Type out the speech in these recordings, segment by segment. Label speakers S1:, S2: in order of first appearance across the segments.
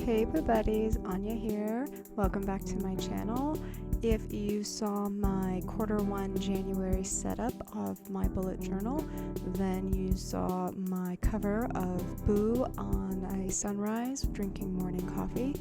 S1: Hey buddies, Anya here. Welcome back to my channel. If you saw my Q1 January setup of my bullet journal, then you saw my cover of Boo on a sunrise drinking morning coffee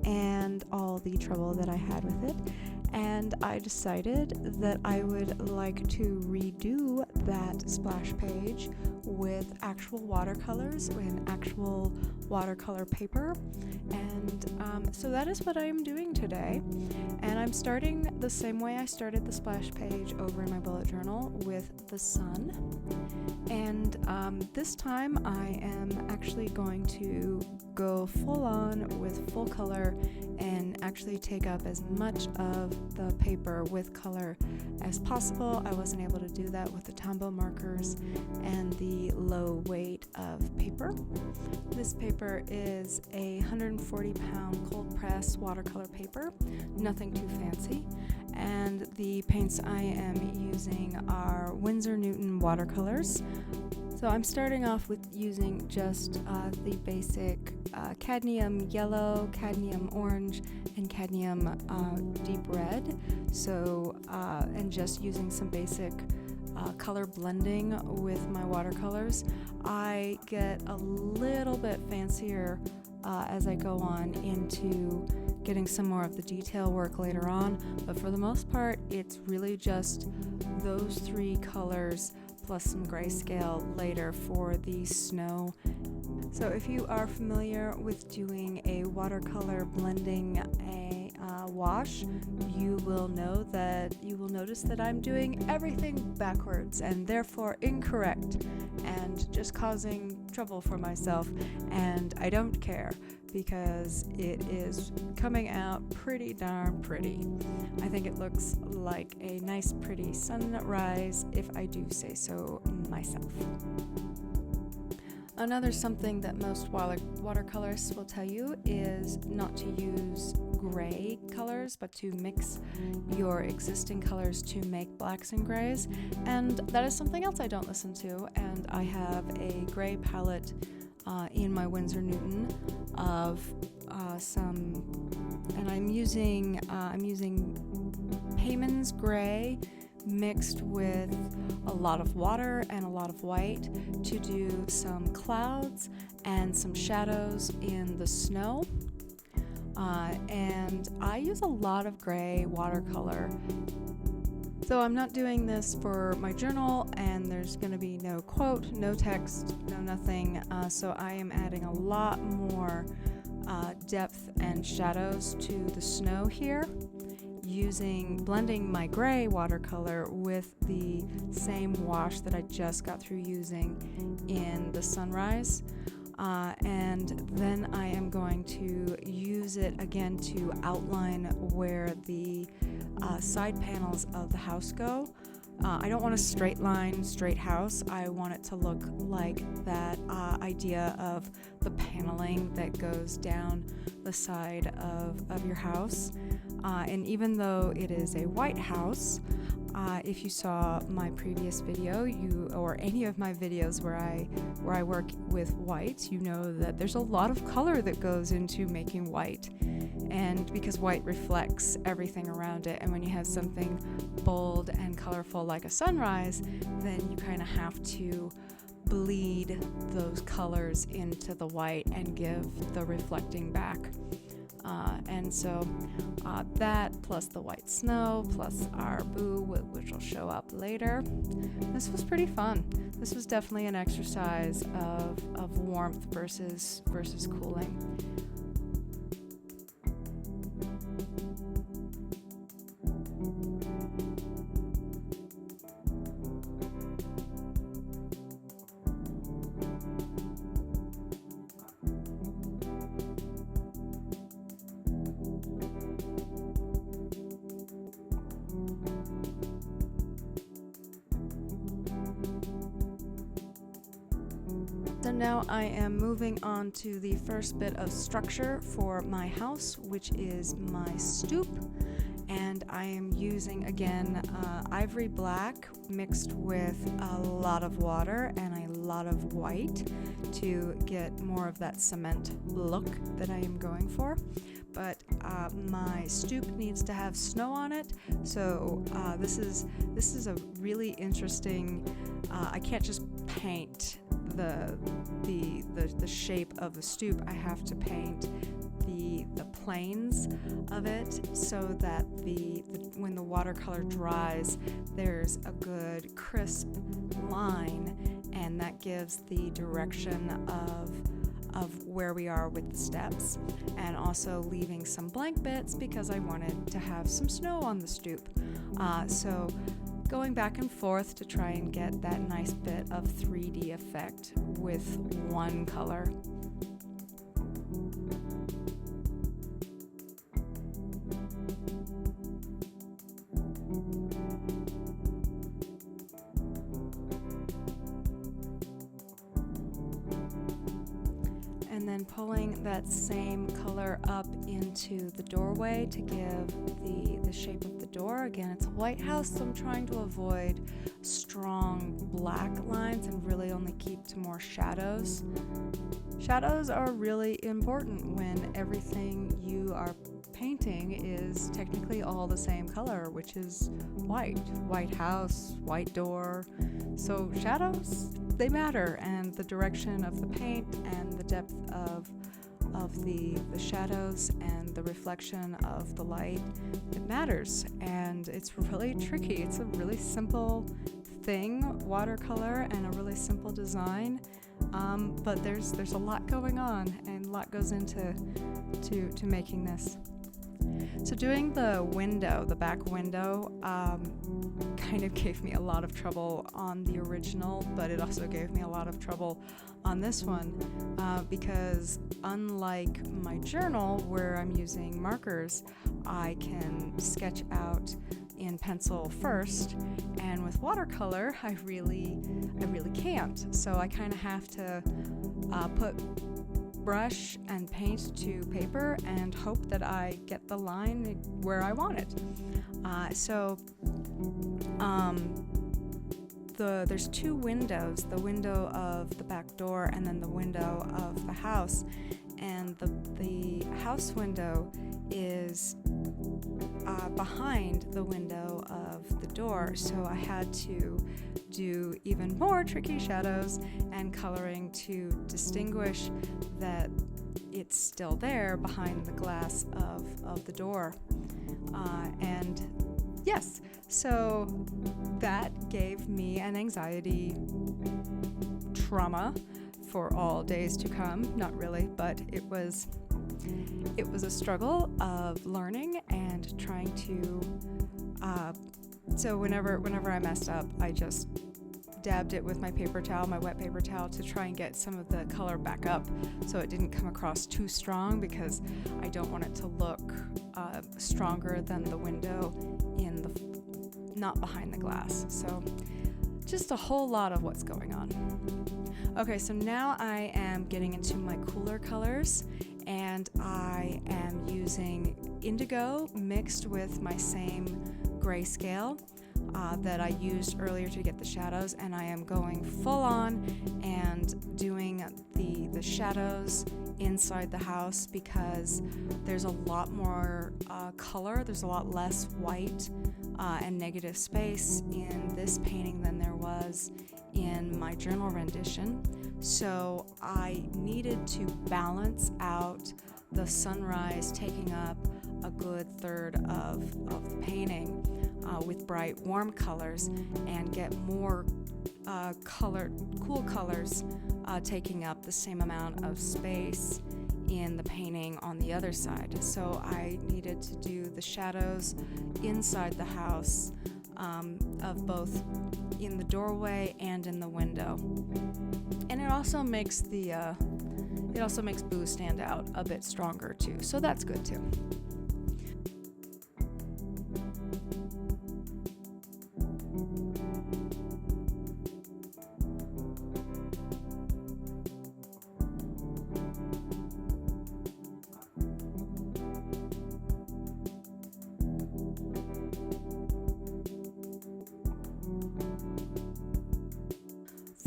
S1: and all the trouble that I had with it. And I decided that I would like to redo that splash page with actual watercolors and actual watercolor paper. And so that is what I am doing today. And I'm starting the same way I started the splash page over in my bullet journal, with the sun. And this time I am actually going to go full on with full color and actually take up as much of the paper with color as possible. I wasn't able to do that with the Tombow markers and the low weight of paper. This paper is a 140-pound cold press watercolor paper, nothing too fancy. And the paints I am using are Winsor Newton watercolors. So I'm starting off with using just the basic cadmium yellow, cadmium orange, and cadmium deep red. So, and just using some basic color blending with my watercolors. I get a little bit fancier as I go on into getting some more of the detail work later on, but for the most part it's really just those three colors plus some grayscale later for the snow. So if you are familiar with doing a watercolor blending a wash, you will notice that I'm doing everything backwards and therefore incorrect and just causing trouble for myself, and I don't care because it is coming out pretty darn pretty. I think it looks like a nice pretty sunrise, if I do say so myself. Another something that most watercolorists will tell you is not to use gray colors, but to mix your existing colors to make blacks and grays, and that is something else I don't listen to. And I have a gray palette in my Winsor Newton of and I'm using Payman's gray mixed with a lot of water and a lot of white to do some clouds and some shadows in the snow. And I use a lot of gray watercolor. So I'm not doing this for my journal, and there's going to be no quote, no text, no nothing. So I am adding a lot more depth and shadows to the snow here, blending my gray watercolor with the same wash that I just got through using in the sunrise. And then I am going to use it again to outline where the side panels of the house go. I don't want a straight line, straight house. I want it to look like that idea of the paneling that goes down the side of your house. And even though it is a white house, if you saw my previous video, or any of my videos where I work with white, you know that there's a lot of color that goes into making white, and because white reflects everything around it, and when you have something bold and colorful like a sunrise, then you kind of have to bleed those colors into the white and give the reflecting back. And so that plus the white snow plus our Boo, which will show up later. This was pretty fun. This was definitely an exercise of warmth versus cooling. So now I am moving on to the first bit of structure for my house, which is my stoop. and I am using again ivory black mixed with a lot of water and a lot of white to get more of that cement look that I am going for. But my stoop needs to have snow on it, so this is a really interesting. I can't just paint the shape of the stoop. I have to paint the planes of it so that when the watercolor dries, there's a good crisp line, and that gives the direction of where we are with the steps, and also leaving some blank bits because I wanted to have some snow on the stoop. So going back and forth to try and get that nice bit of 3D effect with one color. And then pulling that same color up into the doorway to give the shape of the door. Again, it's a white house, so I'm trying to avoid strong black lines and really only keep to more shadows. Shadows are really important when everything you are painting is technically all the same color, which is white. White house, white door. So shadows, they matter, and the direction of the paint and the depth of the shadows and the reflection of the light, it matters, and it's really tricky. It's a really simple thing, watercolor, and a really simple design, but there's a lot going on, and a lot goes into making this. So doing the window, the back window, kind of gave me a lot of trouble on the original, but it also gave me a lot of trouble on this one because unlike my journal where I'm using markers, I can sketch out in pencil first, and with watercolor I really can't. So I kind of have to put brush and paint to paper and hope that I get the line where I want it. There's two windows, the window of the back door and then the window of the house, and the house window is behind the window of the door, so I had to do even more tricky shadows and coloring to distinguish that it's still there behind the glass of the door. And yes, so that gave me an anxiety trauma for all days to come. Not really, but it was a struggle of learning and trying to so whenever I messed up, I just dabbed it with my paper towel, my wet paper towel, to try and get some of the color back up so it didn't come across too strong, because I don't want it to look stronger than the window not behind the glass. So just a whole lot of what's going on. Okay, so now I am getting into my cooler colors, and I am using indigo mixed with my same grayscale that I used earlier to get the shadows, and I am going full on and doing the shadows inside the house because there's a lot more color, there's a lot less white and negative space in this painting than there was in my journal rendition. So I needed to balance out the sunrise taking up a good third of the painting with bright warm colors, and get more cool colors taking up the same amount of space in the painting on the other side. So I needed to do the shadows inside the house of both in the doorway and in the window. And it also makes Boo stand out a bit stronger too, so that's good too.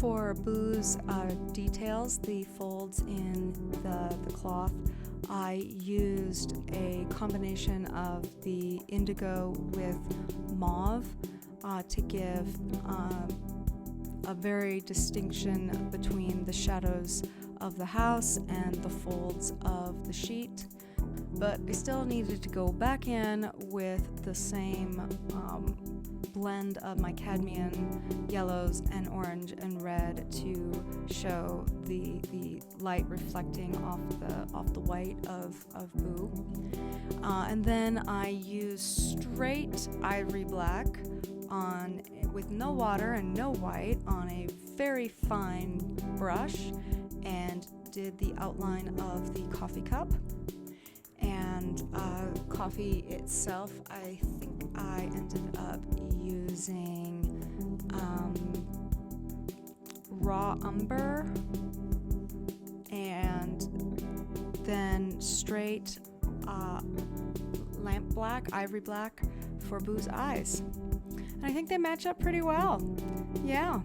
S1: For Boo's details, the folds in the cloth, I used a combination of the indigo with mauve to give a very distinction between the shadows of the house and the folds of the sheet. But I still needed to go back in with the same blend of my cadmium yellows and orange and red to show the light reflecting off the white of Boo. And then I used straight ivory black with no water and no white on a very fine brush and did the outline of the coffee cup. And coffee itself, I think I ended up using raw umber and then straight lamp black, ivory black for Boo's eyes. And I think they match up pretty well. Yeah.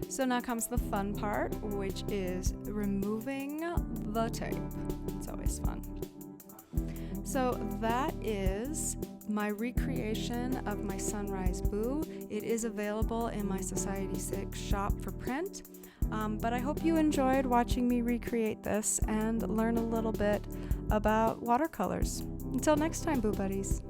S1: So now comes the fun part, which is removing the tape. It's always fun. So that is my recreation of my Sunrise Boo. It is available in my Society 6 shop for print, but I hope you enjoyed watching me recreate this and learn a little bit about watercolors. Until next time, Boo Buddies.